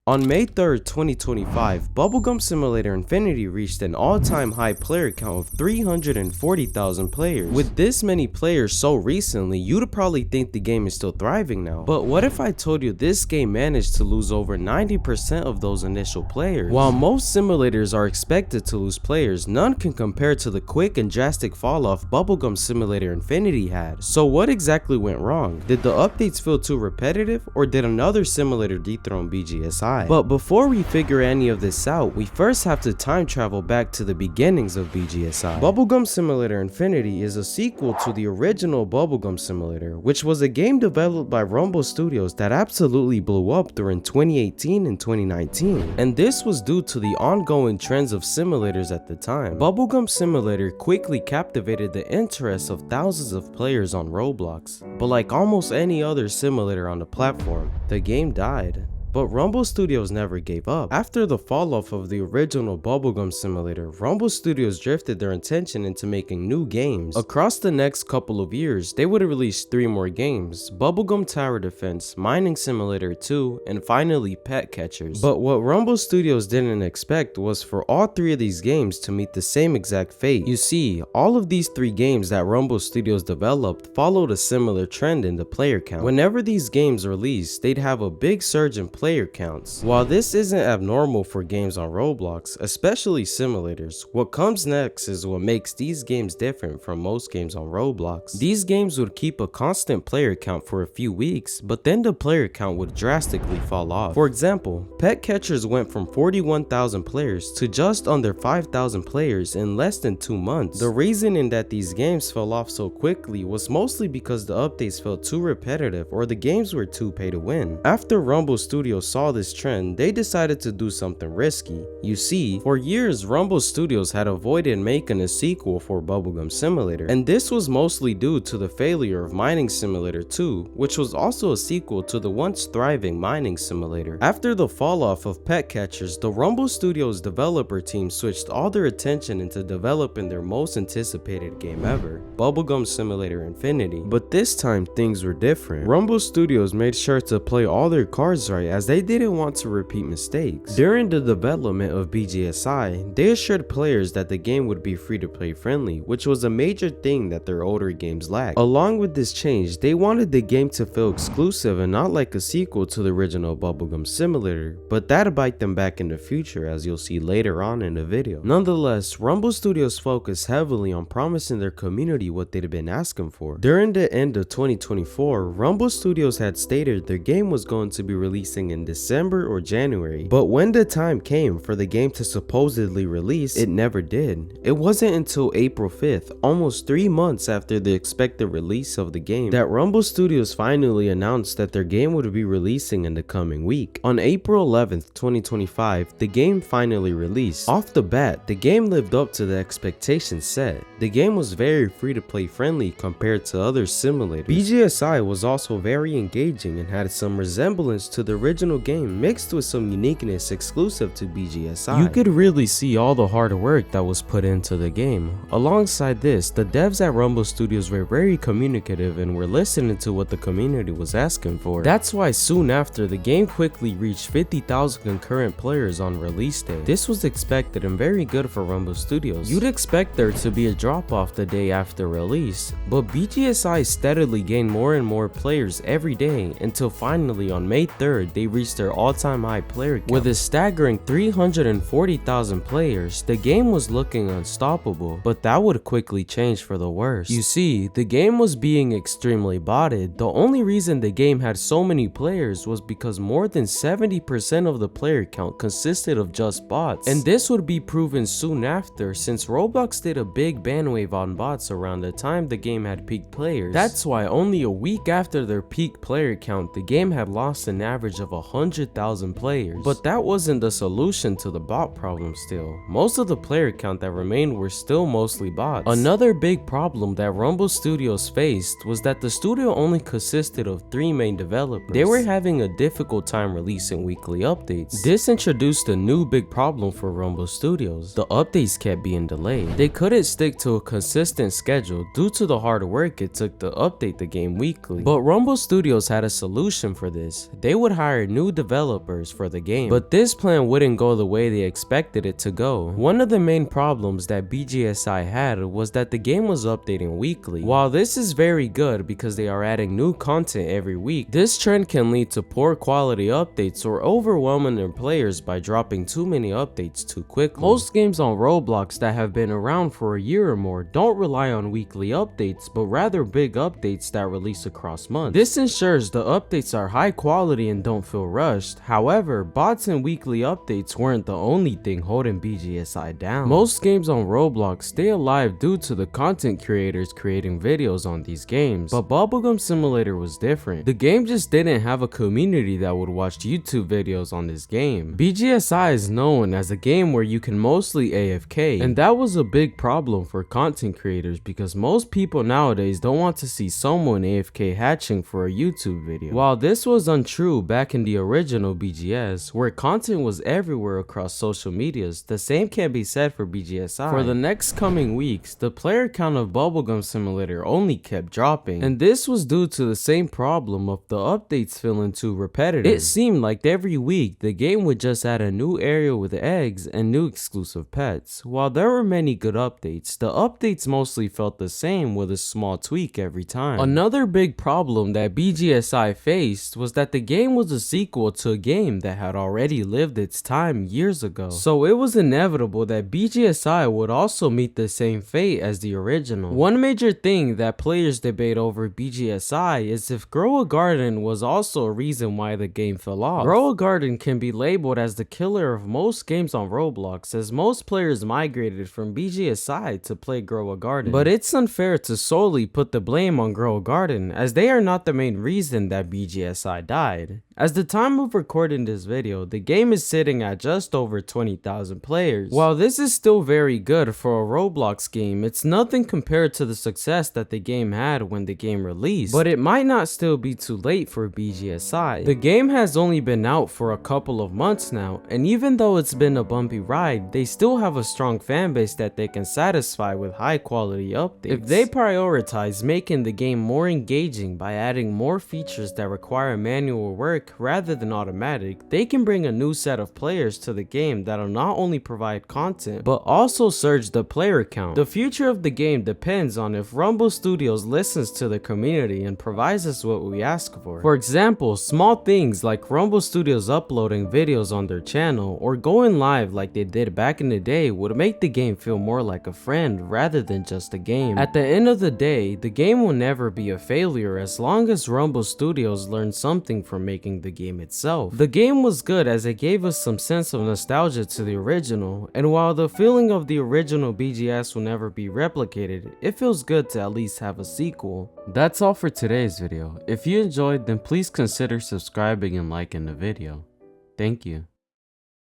On May 3rd, 2025, Bubblegum Simulator Infinity reached an all-time high player count of 340,000 players. With this many players so recently, you'd probably think the game is still thriving now. But what if I told you this game managed to lose over 90% of those initial players? While most simulators are expected to lose players, none can compare to the quick and drastic fall off Bubblegum Simulator Infinity had. So what exactly went wrong? Did the updates feel too repetitive, or did another simulator dethrone BGSI? But before we figure any of this out, we first have to time travel back to the beginnings of BGSI. Bubblegum Simulator Infinity is a sequel to the original Bubblegum Simulator, which was a game developed by Rumble Studios that absolutely blew up during 2018 and 2019. And this was due to the ongoing trends of simulators at the time. Bubblegum Simulator quickly captivated the interest of thousands of players on Roblox. But like almost any other simulator on the platform, the game died. But Rumble Studios never gave up. After the fall off of the original Bubblegum Simulator, Rumble Studios drifted their attention into making new games. Across the next couple of years, they would release 3 more games: Bubblegum Tower Defense, Mining Simulator 2, and finally Pet Catchers. But what Rumble Studios didn't expect was for all 3 of these games to meet the same exact fate. You see, all of these 3 games that Rumble Studios developed followed a similar trend in the player count. Whenever these games released, they'd have a big surge in player counts. While this isn't abnormal for games on Roblox, especially simulators, what comes next is what makes these games different from most games on Roblox. These games would keep a constant player count for a few weeks, but then the player count would drastically fall off. For example, Pet Catchers went from 41,000 players to just under 5,000 players in less than 2 months. The reasoning that these games fell off so quickly was mostly because the updates felt too repetitive or the games were too pay to win. After Rumble Studios saw this trend, they decided to do something risky. You see, for years Rumble Studios had avoided making a sequel for Bubblegum Simulator, and this was mostly due to the failure of Mining Simulator 2, which was also a sequel to the once thriving Mining Simulator. After the fall off of Pet Catchers, the Rumble Studios developer team switched all their attention into developing their most anticipated game ever, Bubblegum Simulator Infinity. But this time things were different. Rumble Studios made sure to play all their cards right, as they didn't want to repeat mistakes. During the development of BGSI, they assured players that the game would be free-to-play friendly, which was a major thing that their older games lacked. Along with this change, they wanted the game to feel exclusive and not like a sequel to the original Bubblegum Simulator, but that'd bite them back in the future, as you'll see later on in the video. Nonetheless, Rumble Studios focused heavily on promising their community what they'd been asking for. During the end of 2024, Rumble Studios had stated their game was going to be releasing in December or January, but when the time came for the game to supposedly release, it never did. It wasn't until April 5th, almost 3 months after the expected release of the game, that Rumble Studios finally announced that their game would be releasing in the coming week. On April 11th, 2025, the game finally released. Off the bat, the game lived up to the expectations set. The game was very free-to-play friendly compared to other simulators. BGSI was also very engaging and had some resemblance to the original game mixed with some uniqueness exclusive to BGSI. You could really see all the hard work that was put into the game. Alongside this, the devs at Rumble Studios were very communicative and were listening to what the community was asking for. That's why soon after, the game quickly reached 50,000 concurrent players on release day. This was expected and very good for Rumble Studios. You'd expect there to be a drop off the day after release, but BGSI steadily gained more and more players every day until finally on May 3rd, they reached their all-time high player count. With a staggering 340,000 players, the game was looking unstoppable, but that would quickly change for the worse. You see, the game was being extremely botted. The only reason the game had so many players was because more than 70% of the player count consisted of just bots, and this would be proven soon after, since Roblox did a big ban wave on bots around the time the game had peak players. That's why only a week after their peak player count, the game had lost an average of 100,000 players. But that wasn't the solution to the bot problem still. Most of the player count that remained were still mostly bots. Another big problem that Rumble Studios faced was that the studio only consisted of 3 main developers. They were having a difficult time releasing weekly updates. This introduced a new big problem for Rumble Studios. The updates kept being delayed. They couldn't stick to a consistent schedule due to the hard work it took to update the game weekly. But Rumble Studios had a solution for this. They would hire new developers for the game. But this plan wouldn't go the way they expected it to go. One of the main problems that Bgsi had was that the game was updating weekly. While this is very good because they are adding new content every week, this trend can lead to poor quality updates or overwhelming their players by dropping too many updates too quickly. Most games on Roblox that have been around for a year or more don't rely on weekly updates, but rather big updates that release across months. This ensures the updates are high quality and don't feel rushed. However, bots and weekly updates weren't the only thing holding Bgsi down. Most games on Roblox stay alive due to the content creators creating videos on these games, but Bubblegum Simulator was different. The game just didn't have a community that would watch YouTube videos on this game. Bgsi is known as a game where you can mostly AFK, and that was a big problem for content creators because most people nowadays don't want to see someone AFK hatching for a YouTube video. While this was untrue back in the original BGS, where content was everywhere across social medias, the same can be said for Bgsi. For the next coming weeks, the player count of Bubblegum Simulator only kept dropping, and this was due to the same problem of the updates feeling too repetitive. It seemed like every week the game would just add a new area with eggs and new exclusive pets. While there were many good updates, the updates mostly felt the same with a small tweak every time. Another big problem that Bgsi faced was that the game was a sequel to a game that had already lived its time years ago. So it was inevitable that Bgsi would also meet the same fate as the original. One major thing that players debate over Bgsi is if Grow a Garden was also a reason why the game fell off. Grow a Garden can be labeled as the killer of most games on Roblox, as most players migrated from Bgsi to play Grow a Garden. But it's unfair to solely put the blame on Grow a Garden, as they are not the main reason that Bgsi died. As the time of recording this video, the game is sitting at just over 20,000 players. While this is still very good for a Roblox game, it's nothing compared to the success that the game had when the game released. But it might not still be too late for Bgsi. The game has only been out for a couple of months now, and even though it's been a bumpy ride, they still have a strong fanbase that they can satisfy with high quality updates. If they prioritize making the game more engaging by adding more features that require manual work rather than automatic, they can bring a new set of players to the game that'll not only provide content, but also surge the player count. The future of the game depends on if Rumble Studios listens to the community and provides us what we ask for. For example, small things like Rumble Studios uploading videos on their channel or going live like they did back in the day would make the game feel more like a friend rather than just a game. At the end of the day, the game will never be a failure as long as Rumble Studios learn something from making the game itself. The game was good as it gave us some sense of nostalgia to the original, and while the feeling of the original BGS will never be replicated, it feels good to at least have a sequel. That's all for today's video. If you enjoyed, then please consider subscribing and liking the video. Thank you.